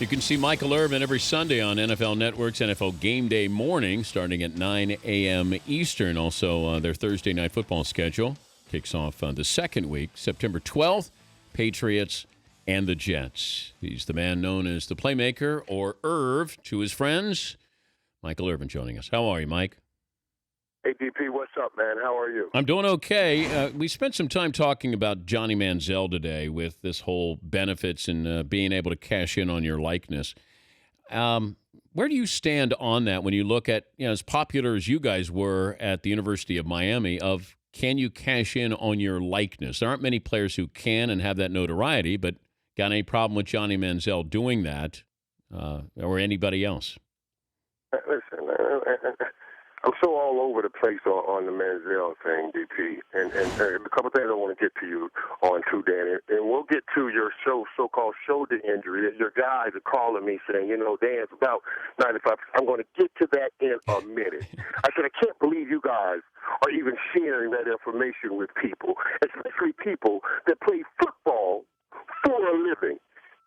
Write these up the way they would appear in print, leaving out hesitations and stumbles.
You can see Michael Irvin every Sunday on NFL Network's NFL Game Day morning, starting at 9 a.m. Eastern. Also, their Thursday night football schedule kicks off the second week, September 12th, Patriots and the Jets. He's the man known as the Playmaker, or Irv, to his friends. Michael Irvin joining us. How are you, Mike? Hey, DP, what's up, man? How are you? I'm doing okay. We spent some time talking about Johnny Manziel today with this whole benefits and being able to cash in on your likeness. Where do you stand on that when you look at, as popular as you guys were at the University of Miami, of can you cash in on your likeness? There aren't many players who can and have that notoriety, but got any problem with Johnny Manziel doing that or anybody else? Listen, I'm so all over the place on the Manziel thing, DP, and a couple things I want to get to you on too, Dan, and we'll get to your so-called shoulder injury. Your guys are calling me saying, Dan, it's about 95%. I'm going to get to that in a minute. I said, I can't believe you guys are even sharing that information with people, especially people that play football for a living.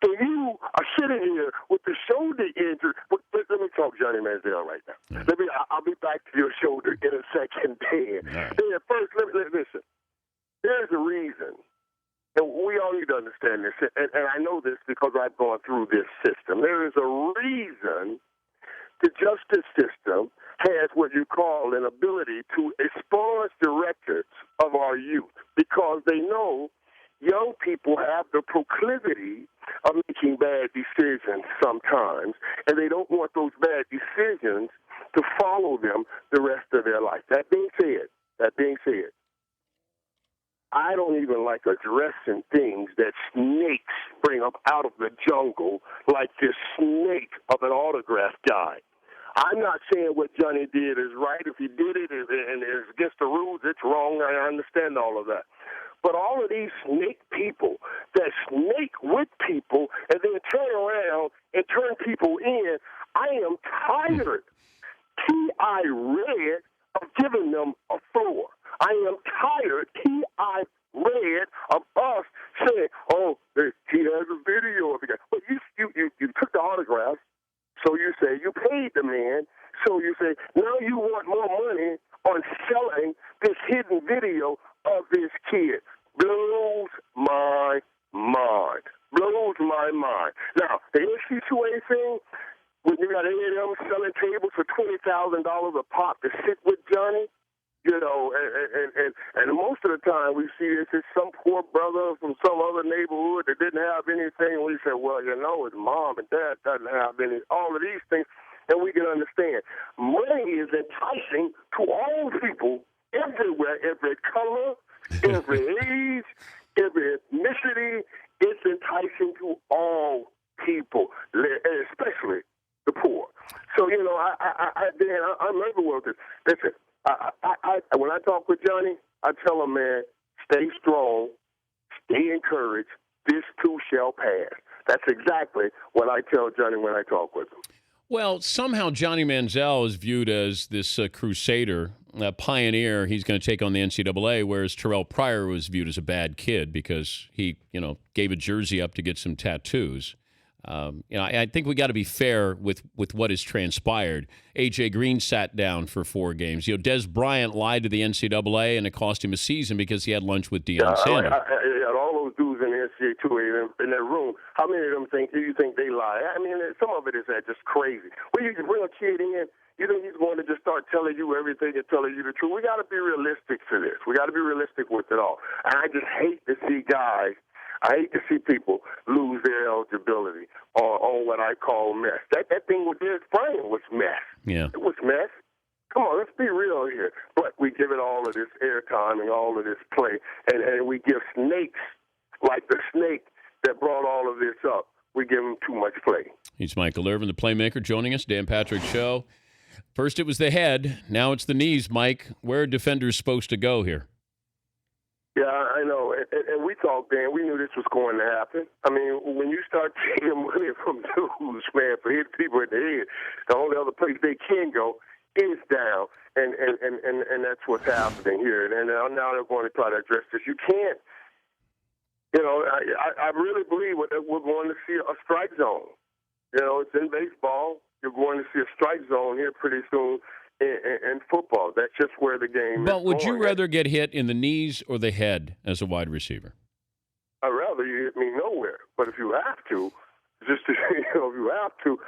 And you are sitting here with the shoulder injury. But let me talk Johnny Manziel right now. I'll be back to your shoulder in a second, Dan. Right. Dan, first, listen. There's a reason, and we all need to understand this, and I know this because I've gone through this system. There is a reason the justice system has what you call an ability to expose the records of our youth because they know young people have the proclivity of making bad decisions sometimes, and they don't want those bad decisions to follow them the rest of their life. That being said, I don't even like addressing things that snakes bring up out of the jungle, like this snake of an autograph guy. I'm not saying what Johnny did is right. If he did it and it's against the rules, it's wrong. I understand all of that. But all of these snake people that snake with people and then turn around and turn people in, I am tired, T-I-red, of giving them a floor. I am tired, T-I-red, of us saying, he has a video of it. But you took the autograph, so you say you paid the man, so you say now you want more money on selling this hidden video of this kid. Blows my mind. Blows my mind. Now, the NC2A thing, when you got A&M selling tables for $20,000 a pop to sit with Johnny, and most of the time we see this is some poor brother from some other neighborhood that didn't have anything. We say, well, his mom and dad doesn't have any, all of these things, and we can understand. Money is enticing to all people everywhere, every color, every age, every ethnicity. It's enticing to all people, especially the poor. So, Dan, I'm everywhere with this. Listen, when I talk with Johnny, I tell him, man, stay strong, stay encouraged. This too shall pass. That's exactly what I tell Johnny when I talk with him. Well, somehow Johnny Manziel is viewed as this crusader, pioneer. He's going to take on the NCAA, whereas Terrell Pryor was viewed as a bad kid because he, gave a jersey up to get some tattoos. I think we got to be fair with what has transpired. A.J. Green sat down for 4 games. Dez Bryant lied to the NCAA, and it cost him a season because he had lunch with Deion Sanders. All those dudes in the NCAA in that room, how many of them do you think they lie? I mean, some of it is just crazy. When you bring a kid in, you think he's going to just start telling you everything and telling you the truth? We got to be realistic for this. We got to be realistic with it all. And I just hate to see people lose their eligibility on what I call mess. That thing with Dez Bryant was mess. Yeah. It was mess. Come on, let's be real here. But we give it all of this airtime and all of this play, and we give snakes, like the snake that brought all of this up, we give them too much play. He's Michael Irvin, the Playmaker, joining us. Dan Patrick Show. First it was the head, now it's the knees, Mike. Where are defenders supposed to go here? Yeah, I know. And we talked, Dan. We knew this was going to happen. I mean, when you start taking money from dudes, man, for hitting people in the head, the only other place they can go is down. And that's what's happening here. And now they're going to try to address this. You can't. I really believe that we're going to see a strike zone. You know, it's in baseball. You're going to see a strike zone here pretty soon in football. That's just where the game is But would you going. rather get hit in the knees or the head as a wide receiver? I'd rather you hit me nowhere. But if you have to, just to, if you have to,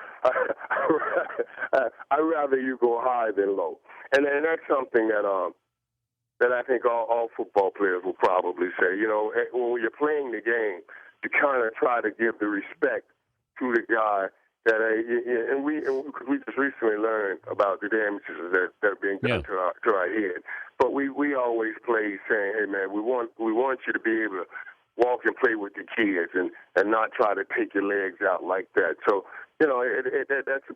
I'd rather you go high than low. And that's something that I think all football players will probably say. You know, when you're playing the game, you kind of try to give the respect to the guy that and we just recently learned about the damages that are being done to our head. But we always play saying, hey man, we want you to be able to walk and play with the kids and not try to take your legs out like that. So you know that's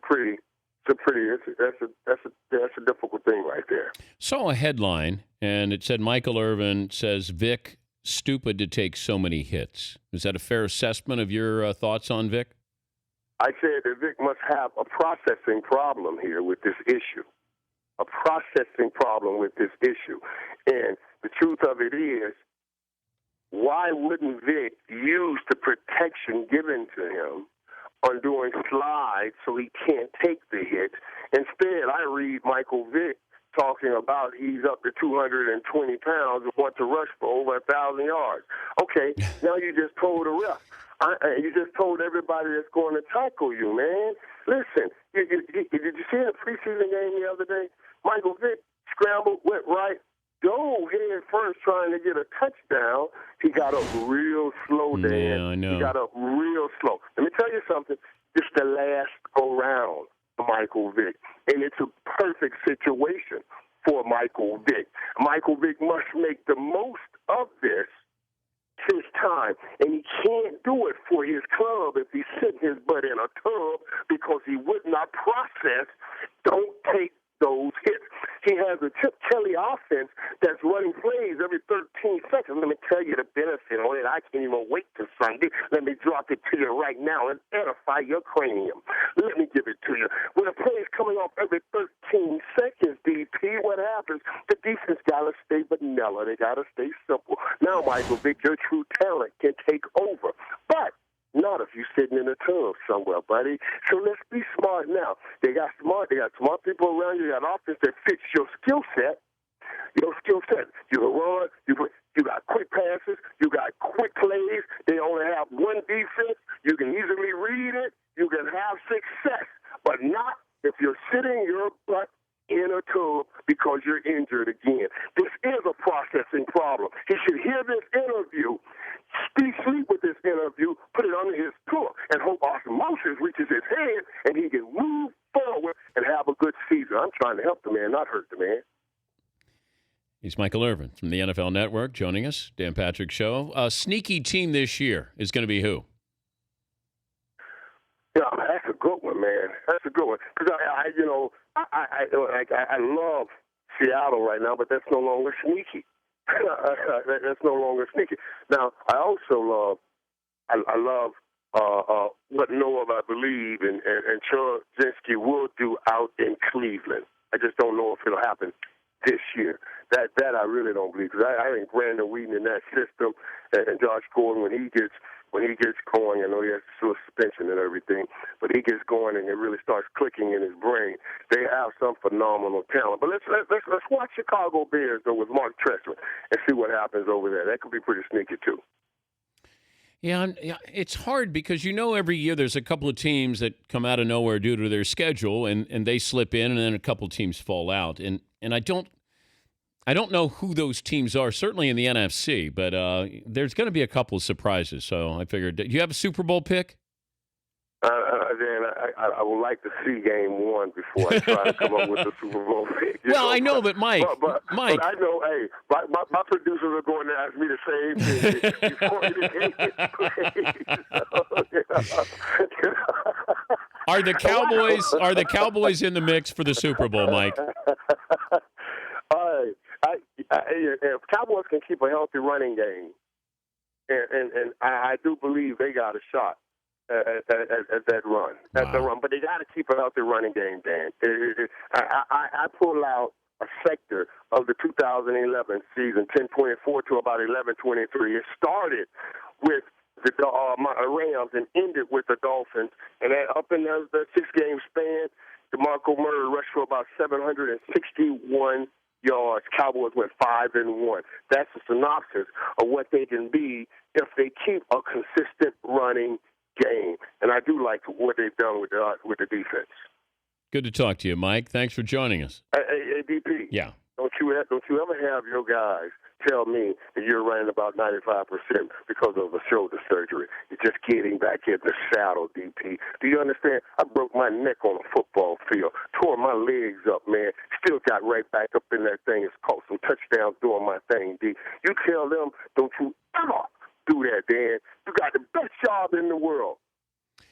a difficult thing right there. Saw a headline and it said Michael Irvin says Vick stupid to take so many hits. Is that a fair assessment of your thoughts on Vick? I said that Vick must have a processing problem here with this issue. A processing problem with this issue. And the truth of it is, why wouldn't Vick use the protection given to him on doing slides so he can't take the hit? Instead, I read Michael Vick talking about he's up to 220 pounds and wants to rush for over 1,000 yards. Okay, now you just told the ref. You just told everybody that's going to tackle you, man. Listen, did you see in the preseason game the other day? Michael Vick scrambled, went right, dove head first trying to get a touchdown. He got up real slow, Dan. Yeah, I know. He got up real slow. Let me tell you something. This is the last go-round for Michael Vick, and it's a perfect situation for Michael Vick. Michael Vick must make the most of this his time, and he can't do it for his club if he's sitting his butt in a tub because he would not process, don't take those hits. He has a Chip Kelly offense that's running plays every 13 seconds. Let me tell you the benefit on it. I can't even wait till Sunday. Let me drop it to you right now and edify your cranium. Let me give it to you. When a play is coming off every 13 seconds, DP, what happens? The defense got to stay vanilla. They got to stay simple. Now, Michael Vick, your true talent can take over. But not if you're sitting in a tub somewhere, buddy. So let's be smart now. They got smart people around you. They got offense that fits your skill set. Your skill set. You can run. You got quick passes. You got quick plays. They only have one defense. You can easily read it. You can have success. But not if you're sitting your butt in a tub because you're injured again. This is a processing problem. He should hear this interview, sleep with this interview, put it under his pillow, and hope osmosis reaches his head and he can move forward and have a good season. I'm trying to help the man, not hurt the man. He's Michael Irvin from the NFL Network joining us. Dan Patrick Show. A sneaky team this year is going to be who? Yeah, that's a good one, man. That's a good one. Because I love Seattle right now, but that's no longer sneaky. That's no longer sneaky. Now, I also love what Noah, I believe, and Churzinski will do out in Cleveland. I just don't know if it'll happen this year. That I really don't believe, because I think Brandon Whedon in that system and Josh Gordon, when he gets going, I know he has suspension and everything, but he gets going and it really starts clicking in his brain. They have some phenomenal talent. But let's watch Chicago Bears though with Mark Trestman and see what happens over there. That could be pretty sneaky too. Yeah, it's hard because every year there's a couple of teams that come out of nowhere due to their schedule and they slip in, and then a couple of teams fall out. And I don't know who those teams are, certainly in the NFC, but there's going to be a couple of surprises. So I figured, do you have a Super Bowl pick? Dan, I would like to see game one before I try to come up with the Super Bowl pick. I know, but Mike, but I know, hey, my producers are going to ask me the same thing before Are the Cowboys in the mix for the Super Bowl, Mike? If Cowboys can keep a healthy running game, and I do believe they got a shot at that run. Wow. At the run, but they got to keep a healthy running game, Dan. I pull out a sector of the 2011 season, 10-24 to about 11-23. It started with my Rams and ended with the Dolphins. And up in the 6-game span, DeMarco Murray rushed for about 761 yards. Cowboys went 5-1. That's a synopsis of what they can be if they keep a consistent running game. And I do like what they've done with the defense. Good to talk to you, Mike. Thanks for joining us. Hey, DP. Yeah. Don't you ever have your guys tell me that you're running about 95% because of a shoulder surgery. You're just getting back in the saddle, DP. Do you understand? I broke my neck on a football field, tore my legs up, man. Still got right back up in that thing. It's caught some touchdowns doing my thing, D. You tell them, don't you ever do that, Dan. You got the best job in the world.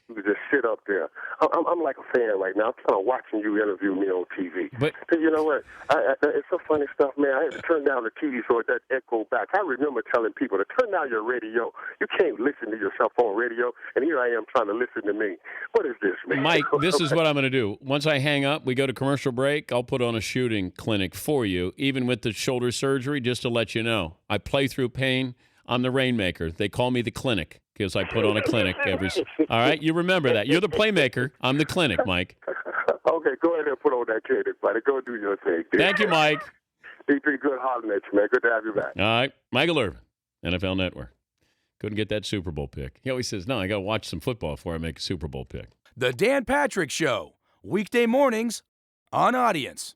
You can just sit up there. I'm like a fan right now. I'm kind of watching you interview me on TV. But you know what? It's so funny stuff, man. I had to turn down the TV so it doesn't echo back. I remember telling people to turn down your radio. You can't listen to yourself on radio, and here I am trying to listen to me. What is this, man? Mike, this is what I'm going to do. Once I hang up, we go to commercial break. I'll put on a shooting clinic for you, even with the shoulder surgery, just to let you know. I play through pain. I'm the rainmaker. They call me the clinic because I put on a clinic every. All right, you remember that. You're the playmaker. I'm the clinic, Mike. Okay, go ahead and put on that clinic, buddy. Go do your thing. Thank you, Mike. DP, good hollering at you, man. Good to have you back. All right, Michael Irvin, NFL Network. Couldn't get that Super Bowl pick. He always says, no, I got to watch some football before I make a Super Bowl pick. The Dan Patrick Show, weekday mornings on Audience.